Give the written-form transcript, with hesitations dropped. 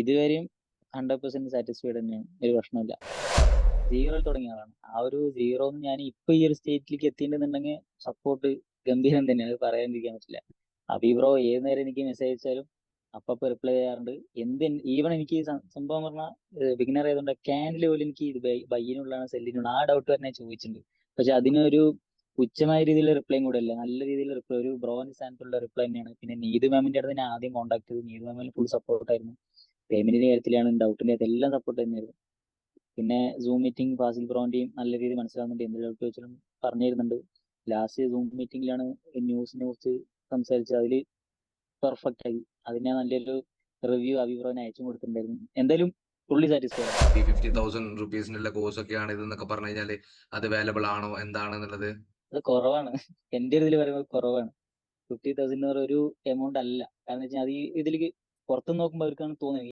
ഇതുവരെയും 100% സാറ്റിസ്ഫൈഡ് തന്നെയാണ്. ഒരു പ്രശ്നമില്ല. സീറോയിൽ തുടങ്ങിയ ആളാണ്. ആ ഒരു സീറോന്ന് ഞാൻ ഇപ്പൊ ഈ ഒരു സ്റ്റേറ്റിലേക്ക് എത്തിയിട്ടുണ്ടെന്നുണ്ടെങ്കിൽ സപ്പോർട്ട് ഗംഭീരം തന്നെയാണ്. അത് പറയാണ്ടിരിക്കാൻ പറ്റില്ല. ഹബീബ് ബ്രോ ഏത് നേരം എനിക്ക് മെസ്സേജ് അയച്ചാലും അപ്പപ്പോ റിപ്ലൈ ചെയ്യാറുണ്ട്. ഈവൻ എനിക്ക് ഈ സംഭവം പറഞ്ഞാൽ ബിഗിനർ ആയതുകൊണ്ട് ക്യാൻഡിൽ പോലും എനിക്ക് ഇത് ബൈയിനുള്ളതാണ് സെല്ലിനുള്ള ആ ഡൗട്ട് തന്നെ ചോദിച്ചിട്ടുണ്ട്. പക്ഷെ അതിനൊരു പുച്ഛമായ രീതിയിലുള്ള റിപ്ലൈയും കൂടെ അല്ല. നല്ല രീതിയിലുള്ള റിപ്ലൈ, ഒരു ബ്രോന്റെ സ്ഥാനത്തുള്ള റിപ്ലൈ തന്നെയാണ്. പിന്നെ നീതു മാമിന്റെ അടുത്ത് ഞാൻ ആദ്യം കോൺടാക്ട് ചെയ്തു. നീതു മാമിന് ഫുൾ സപ്പോർട്ടായിരുന്നു. പേയ്മെന്റിന്റെ കാര്യത്തിലാണ്, ഡൗട്ടിന്റെ എല്ലാം സപ്പോർട്ട് തന്നെയായിരുന്നു. പിന്നെ സൂം മീറ്റിംഗ് ഫാസിൽ ബ്രോന്റെയും നല്ല രീതിയിൽ മനസ്സിലാവുന്നുണ്ട്. എന്ത് ഡൗട്ട് വെച്ചാലും പറഞ്ഞു തരുന്നുണ്ട്. ലാസ്റ്റ് സൂം മീറ്റിംഗിലാണ് ന്യൂസിനെ കുറിച്ച് സംസാരിച്ചത്. അതിൽ പെർഫെക്റ്റ് ആയി. അതിന് നല്ലൊരു റിവ്യൂ അഭിപ്രായം അയച്ചു കൊടുത്തിട്ടുണ്ടായിരുന്നു. എന്തായാലും ഫുള്ളി സാറ്റിസ്ഫൈഡ് ആണ്. ഈ 50,000 റുപ്പീസിനുള്ള കോഴ്സ് ഒക്കെയാണ് ഇത് എന്നൊക്കെ പറഞ്ഞു കഴിഞ്ഞാല് അത് അവൈലബിൾ ആണോ എന്താണെന്നുള്ളത്? അത് കുറവാണ്. എന്റെ ഒരു ഇതിൽ പറയുമ്പോൾ കുറവാണ്. 50,000 ഒരു എമൗണ്ട് അല്ല. കാരണം വെച്ചാൽ അത് ഇതിലേക്ക് പുറത്ത് നോക്കുമ്പോൾ അവർക്കാണ് തോന്നുന്നത്